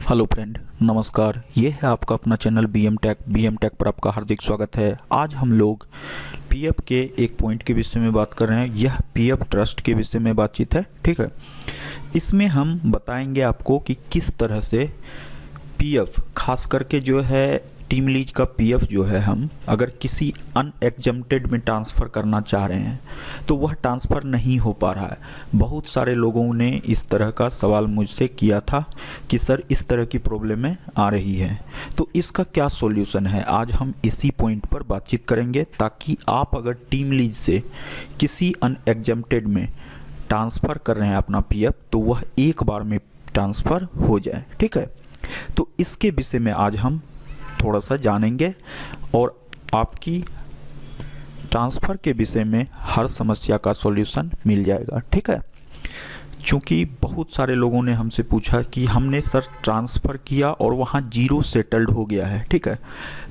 Hello friend, नमस्कार। ये है आपका अपना चैनल बी एम टेक पर आपका हार्दिक स्वागत है। आज हम लोग पीएफ के एक पॉइंट के विषय में बात कर रहे हैं। यह पीएफ ट्रस्ट के विषय में बातचीत है, ठीक है। इसमें हम बताएंगे आपको कि किस तरह से पीएफ, खास करके जो है टीम लीज का पीएफ जो है, हम अगर किसी अनएग्जम्प्टेड में ट्रांसफ़र करना चाह रहे हैं तो वह ट्रांसफ़र नहीं हो पा रहा है। बहुत सारे लोगों ने इस तरह का सवाल मुझसे किया था कि सर इस तरह की प्रॉब्लमें आ रही है, तो इसका क्या सॉल्यूशन है। आज हम इसी पॉइंट पर बातचीत करेंगे ताकि आप अगर टीम लीज से किसी अनएग्जम्प्टेड में ट्रांसफ़र कर रहे हैं अपना पीएफ, तो वह एक बार में ट्रांसफ़र हो जाए, ठीक है। तो इसके विषय में आज हम थोड़ा सा जानेंगे और आपकी ट्रांसफ़र के विषय में हर समस्या का सॉल्यूशन मिल जाएगा, ठीक है। चूँकि बहुत सारे लोगों ने हमसे पूछा कि हमने सर ट्रांसफ़र किया और वहाँ जीरो सेटल्ड हो गया है, ठीक है,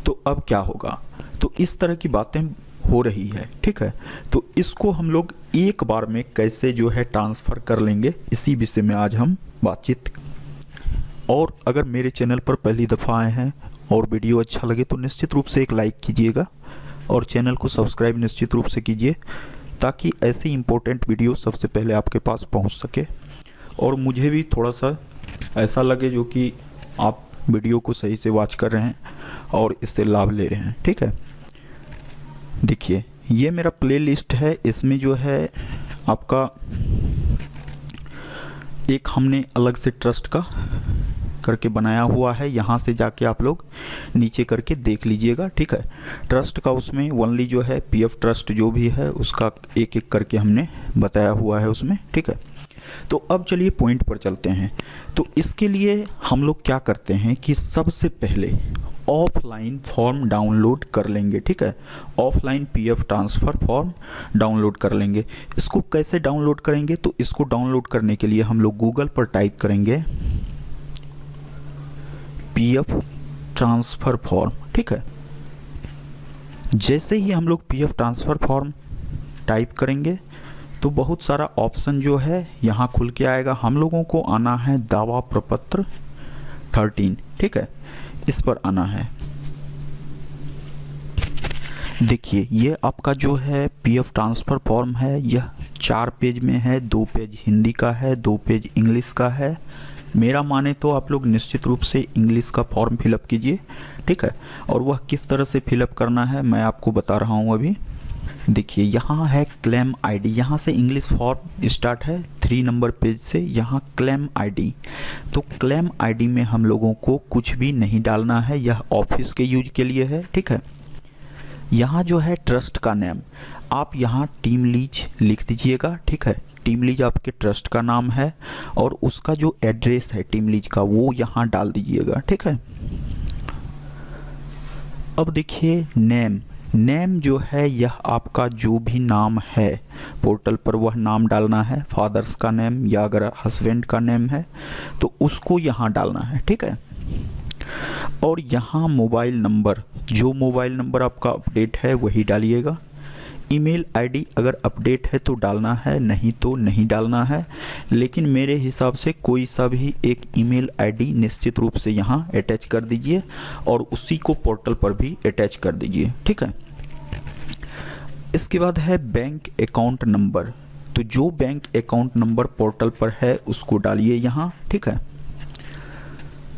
तो अब क्या होगा। तो इस तरह की बातें हो रही है, ठीक है। तो इसको हम लोग एक बार में कैसे जो है ट्रांसफ़र कर लेंगे, इसी विषय में आज हम बातचीत। और अगर मेरे चैनल पर पहली दफ़ा आए हैं और वीडियो अच्छा लगे तो निश्चित रूप से एक लाइक कीजिएगा और चैनल को सब्सक्राइब निश्चित रूप से कीजिए ताकि ऐसी इम्पोर्टेंट वीडियो सबसे पहले आपके पास पहुंच सके और मुझे भी थोड़ा सा ऐसा लगे जो कि आप वीडियो को सही से वॉच कर रहे हैं और इससे लाभ ले रहे हैं, ठीक है। देखिए, ये मेरा प्लेलिस्ट है। इसमें जो है आपका एक हमने अलग से ट्रस्ट का करके बनाया हुआ है, यहाँ से जाके आप लोग नीचे करके देख लीजिएगा, ठीक है। ट्रस्ट का उसमें ओनली जो है पीएफ ट्रस्ट जो भी है उसका एक एक करके हमने बताया हुआ है उसमें, ठीक है। तो अब चलिए पॉइंट पर चलते हैं। तो इसके लिए हम लोग क्या करते हैं कि सबसे पहले ऑफलाइन फॉर्म डाउनलोड कर लेंगे, ठीक है। Offline PF transfer form download कर लेंगे। इसको कैसे डाउनलोड करेंगे, तो इसको डाउनलोड करने के लिए हम लोग गूगल पर टाइप करेंगे पीएफ ट्रांसफ़र फॉर्म, ठीक है। जैसे ही हम लोग पीएफ ट्रांसफ़र फॉर्म टाइप करेंगे तो बहुत सारा ऑप्शन जो है यहाँ खुल के आएगा। हम लोगों को आना है दावा प्रपत्र 13, ठीक है, इस पर आना है। देखिए, ये आपका जो है पीएफ ट्रांसफ़र फॉर्म है, यह 4 पेज में है। 2 पेज हिंदी का है, 2 पेज इंग्लिश का है। मेरा माने तो आप लोग निश्चित रूप से इंग्लिश का फॉर्म फिलअप कीजिए, ठीक है। और वह किस तरह से फिलअप करना है मैं आपको बता रहा हूँ अभी। देखिए, यहाँ है क्लेम आईडी, यहाँ से इंग्लिश फॉर्म स्टार्ट है 3 नंबर पेज से, यहाँ क्लेम आईडी। तो क्लेम आईडी में हम लोगों को कुछ भी नहीं डालना है, यह ऑफिस के यूज के लिए है, ठीक है। यहाँ जो है ट्रस्ट का नेम, आप यहाँ टीम लीज लिख दीजिएगा, ठीक है। टीम लीज आपके ट्रस्ट का नाम है और उसका जो एड्रेस है टीम लीज का वो यहाँ डाल दीजिएगा, ठीक है। अब देखिए, नेम जो है यह आपका जो भी नाम है पोर्टल पर वह नाम डालना है। फादर्स का नेम या अगर हस्बैंड का नेम है तो उसको यहाँ डालना है, ठीक है। और यहाँ मोबाइल नंबर, जो मोबाइल नंबर आपका अपडेट है वही डालिएगा। ईमेल आईडी अगर अपडेट है तो डालना है, नहीं तो नहीं डालना है। लेकिन मेरे हिसाब से कोई सा भी एक ईमेल आईडी निश्चित रूप से यहाँ अटैच कर दीजिए और उसी को पोर्टल पर भी अटैच कर दीजिए, ठीक है। इसके बाद है बैंक अकाउंट नंबर, तो जो बैंक अकाउंट नंबर पोर्टल पर है उसको डालिए यहाँ, ठीक है।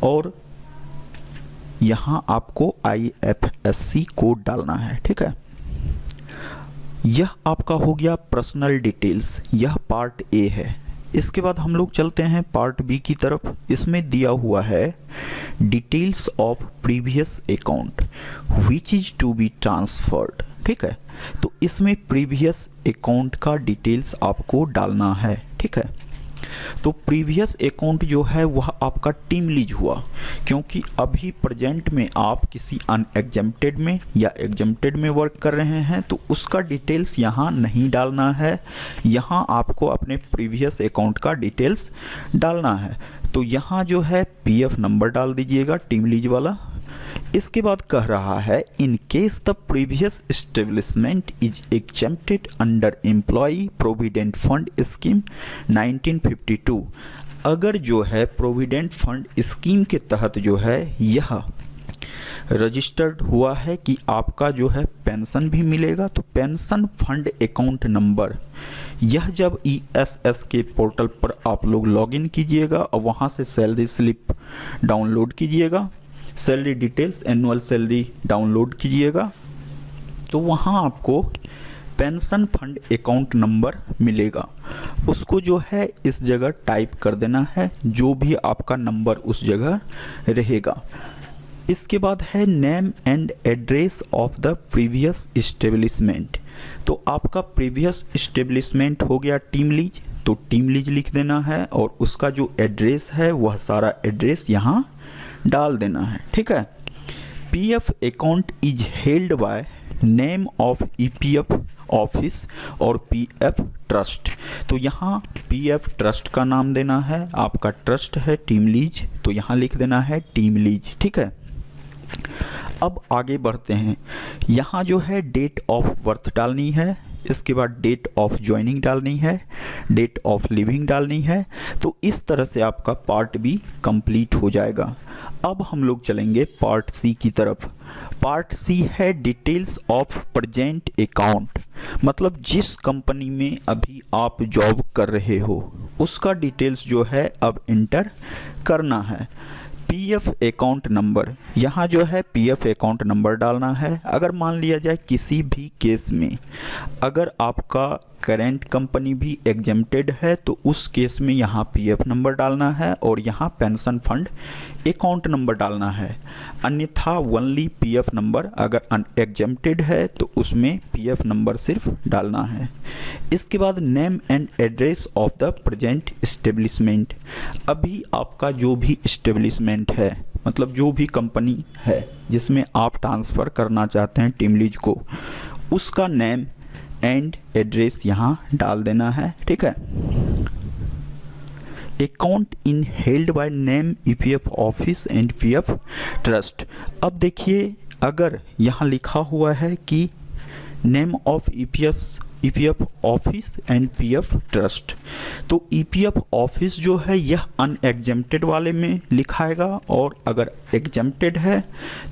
और यहाँ आपको IFSC कोड डालना है, ठीक है। यह आपका हो गया पर्सनल डिटेल्स, यह पार्ट ए है। इसके बाद हम लोग चलते हैं पार्ट बी की तरफ। इसमें दिया हुआ है details of previous account which is to be transferred, ठीक है। तो इसमें प्रीवियस अकाउंट का डिटेल्स आपको डालना है, ठीक है। तो प्रीवियस अकाउंट जो है वह आपका टीम लीज हुआ, क्योंकि अभी प्रेजेंट में आप किसी अनएग्जम्प्टेड में या एग्जम्प्टेड में वर्क कर रहे हैं तो उसका डिटेल्स यहाँ नहीं डालना है। यहाँ आपको अपने प्रीवियस अकाउंट का डिटेल्स डालना है। तो यहाँ जो है पीएफ नंबर डाल दीजिएगा टीम लीज वाला। इसके बाद कह रहा है in case the previous establishment is exempted under employee provident fund scheme 1952, अगर जो है प्रोविडेंट फंड स्कीम के तहत जो है यह रजिस्टर्ड हुआ है कि आपका जो है पेंशन भी मिलेगा, तो पेंशन फंड अकाउंट नंबर, यह जब ESS के पोर्टल पर आप लोग लॉगिन कीजिएगा और वहाँ से सैलरी स्लिप डाउनलोड कीजिएगा, salary details annual salary download कीजिएगा, तो वहाँ आपको पेंशन फंड अकाउंट नंबर मिलेगा। उसको जो है इस जगह टाइप कर देना है, जो भी आपका नंबर उस जगह रहेगा। इसके बाद है name and address of the previous establishment. तो आपका प्रीवियस इस्टेब्लिशमेंट हो गया टीम लीज, तो टीम लीज लिख देना है और उसका जो एड्रेस है वह सारा एड्रेस यहाँ डाल देना है, ठीक है। PF account is held by name of EPF office और PF ट्रस्ट। तो यहाँ PF ट्रस्ट का नाम देना है, आपका ट्रस्ट है टीम लीज, तो यहाँ लिख देना है टीम लीज, ठीक है। अब आगे बढ़ते हैं, यहाँ जो है डेट ऑफ बर्थ डालनी है, इसके बाद डेट ऑफ ज्वाइनिंग डालनी है, डेट ऑफ लिविंग डालनी है। तो इस तरह से आपका पार्ट बी कंप्लीट हो जाएगा। अब हम लोग चलेंगे पार्ट सी की तरफ। पार्ट सी है डिटेल्स ऑफ प्रेजेंट अकाउंट, मतलब जिस कंपनी में अभी आप जॉब कर रहे हो उसका डिटेल्स जो है अब इंटर करना है। PF अकाउंट नंबर, यहाँ जो है PF अकाउंट नंबर डालना है। अगर मान लिया जाए किसी भी केस में अगर आपका करेंट कंपनी भी एग्जेम्प्टेड है तो उस केस में यहाँ PF नंबर डालना है और यहाँ पेंशन फंड अकाउंट नंबर डालना है, अन्यथा ओनली PF नंबर। अगर अनएग्जेम्प्टेड है तो उसमें PF नंबर सिर्फ डालना है। इसके बाद name and address of the present establishment, अभी आपका जो भी इस्टेब्लिशमेंट है, मतलब जो भी कंपनी है जिसमें आप ट्रांसफ़र करना चाहते हैं टीम लीज को, उसका नेम एंड एड्रेस यहाँ डाल देना है, ठीक है। Account in held by name EPF office and PF trust. अब देखिए अगर यहाँ लिखा हुआ है कि name of EPF office and PF trust, तो EPF ऑफिस जो है यह अनएग्जेम्प्टेड वाले में लिखाएगा और अगर एग्जेम्प्टेड है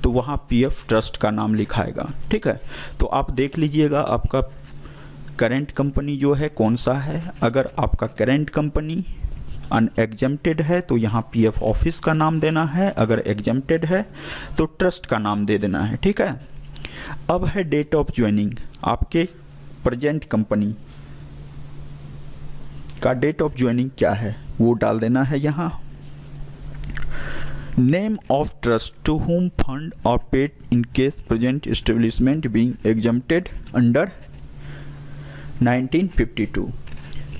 तो वहाँ PF ट्रस्ट का नाम लिखाएगा, ठीक है। तो आप देख लीजिएगा आपका करेंट कंपनी जो है कौन सा है। अगर आपका करेंट कंपनी अनएग्जेम्प्टेड है तो यहाँ PF ऑफिस का नाम देना है, अगर एग्जेम्प्टेड है तो ट्रस्ट का नाम दे देना है, ठीक है। अब है डेट ऑफ ज्वाइनिंग, आपके प्रेजेंट कंपनी का डेट ऑफ ज्वाइनिंग क्या है वो डाल देना है यहाँ। Name of trust to whom fund are paid in case present establishment being exempted under 1952।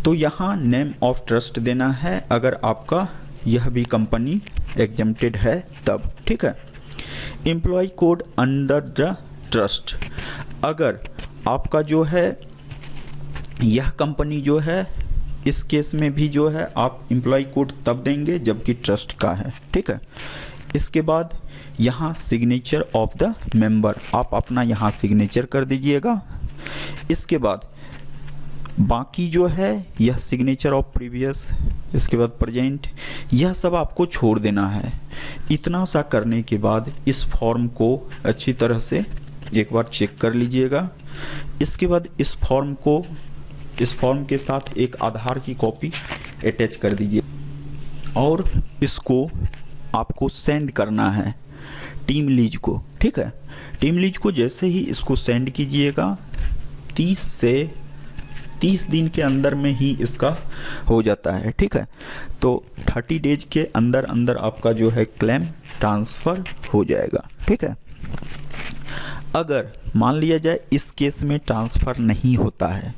तो यहाँ नेम ऑफ ट्रस्ट देना है अगर आपका यह भी कंपनी एग्जेम्प्टेड है तब, ठीक है। Employ code under the trust, अगर आपका जो है यह कंपनी जो है इस केस में भी जो है आप एम्प्लॉय कोड तब देंगे जबकि ट्रस्ट का है, ठीक है। इसके बाद यहाँ सिग्नेचर ऑफ द मेंबर, आप अपना यहाँ सिग्नेचर कर दीजिएगा। इसके बाद बाकी जो है यह सिग्नेचर ऑफ प्रीवियस, इसके बाद प्रेजेंट, यह सब आपको छोड़ देना है। इतना सा करने के बाद इस फॉर्म को अच्छी तरह से एक बार चेक कर लीजिएगा। इसके बाद इस फॉर्म के साथ एक आधार की कॉपी अटैच कर दीजिए और इसको आपको सेंड करना है टीम लीज को, ठीक है। टीम लीज को जैसे ही इसको सेंड कीजिएगा 30 दिन के अंदर में ही इसका हो जाता है, ठीक है। तो 30 डेज के अंदर अंदर आपका जो है क्लेम ट्रांसफ़र हो जाएगा, ठीक है। अगर मान लिया जाए इस केस में ट्रांसफ़र नहीं होता है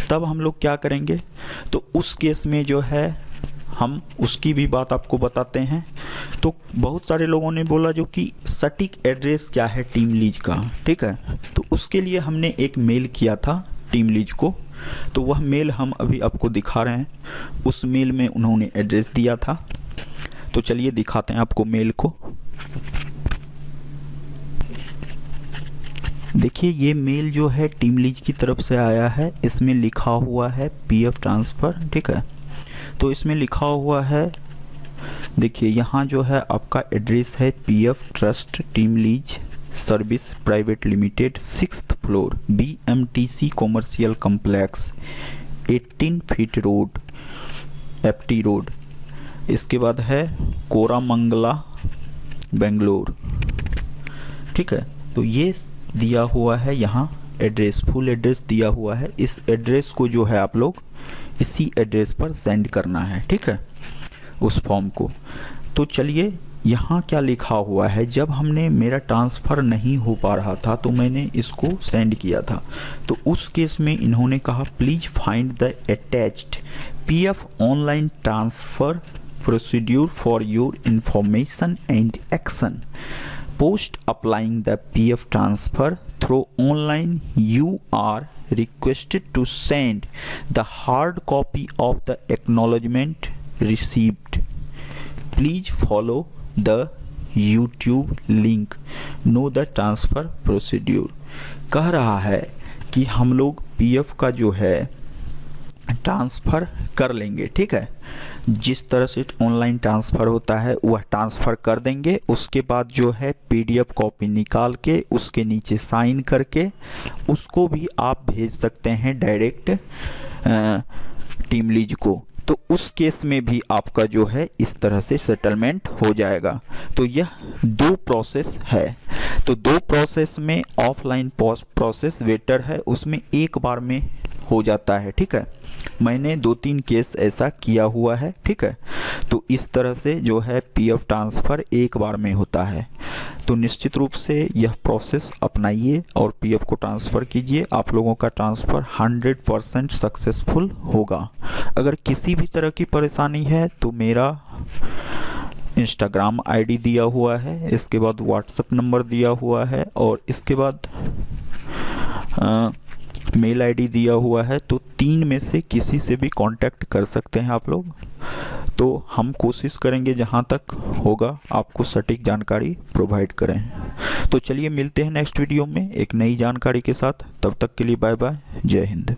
तब हम लोग क्या करेंगे, तो उस केस में जो है हम उसकी भी बात आपको बताते हैं। तो बहुत सारे लोगों ने बोला जो कि सटीक एड्रेस क्या है टीम लीज का, ठीक है। तो उसके लिए हमने एक मेल किया था टीम लीज को, तो वह मेल हम अभी आपको दिखा रहे हैं। उस मेल में उन्होंने एड्रेस दिया था, तो चलिए दिखाते हैं आपको मेल को। देखिए ये मेल जो है टीम लीज की तरफ से आया है, इसमें लिखा हुआ है PF ट्रांसफ़र, ठीक है। तो इसमें लिखा हुआ है देखिए यहाँ जो है आपका एड्रेस है PF trust team lease service private limited, 6th floor, BMTC commercial complex, 18 feet road, FT road. इसके बाद है कोरामंगला बेंगलोर। ठीक है, तो ये दिया हुआ है यहाँ एड्रेस, फुल एड्रेस दिया हुआ है। इस एड्रेस को जो है आप लोग इसी एड्रेस पर सेंड करना है, ठीक है, उस फॉर्म को। तो चलिए यहाँ क्या लिखा हुआ है, जब हमने मेरा ट्रांसफ़र नहीं हो पा रहा था तो मैंने इसको सेंड किया था, तो उस केस में इन्होंने कहा please find the attached PF online transfer procedure for your information and action post applying the PF transfer through online. You are requested to send the hard copy of the acknowledgement received. Please follow the YouTube link. Know the transfer procedure. कह रहा है कि हम लोग PF का जो है transfer कर लेंगे, ठीक है, जिस तरह से ऑनलाइन ट्रांसफ़र होता है वह ट्रांसफ़र कर देंगे। उसके बाद जो है PDF कॉपी निकाल के उसके नीचे साइन करके उसको भी आप भेज सकते हैं डायरेक्ट टीम लीज को। तो उस केस में भी आपका जो है इस तरह से सेटलमेंट हो जाएगा। तो यह 2 प्रोसेस है। तो 2 प्रोसेस में ऑफलाइन प्रोसेस बेटर है, उसमें एक बार में हो जाता है, ठीक है। मैंने 2-3 केस ऐसा किया हुआ है, ठीक है। तो इस तरह से जो है PF ट्रांसफ़र एक बार में होता है। तो निश्चित रूप से यह प्रोसेस अपनाइए और PF को ट्रांसफ़र कीजिए, आप लोगों का ट्रांसफ़र 100% सक्सेसफुल होगा। अगर किसी भी तरह की परेशानी है तो मेरा इंस्टाग्राम ID दिया हुआ है, इसके बाद व्हाट्सएप नंबर दिया हुआ है और इसके बाद मेल ID दिया हुआ है। तो 3 में से किसी से भी कांटेक्ट कर सकते हैं आप लोग। तो हम कोशिश करेंगे जहां तक होगा आपको सटीक जानकारी प्रोवाइड करें। तो चलिए मिलते हैं नेक्स्ट वीडियो में एक नई जानकारी के साथ। तब तक के लिए बाय बाय, जय हिंद।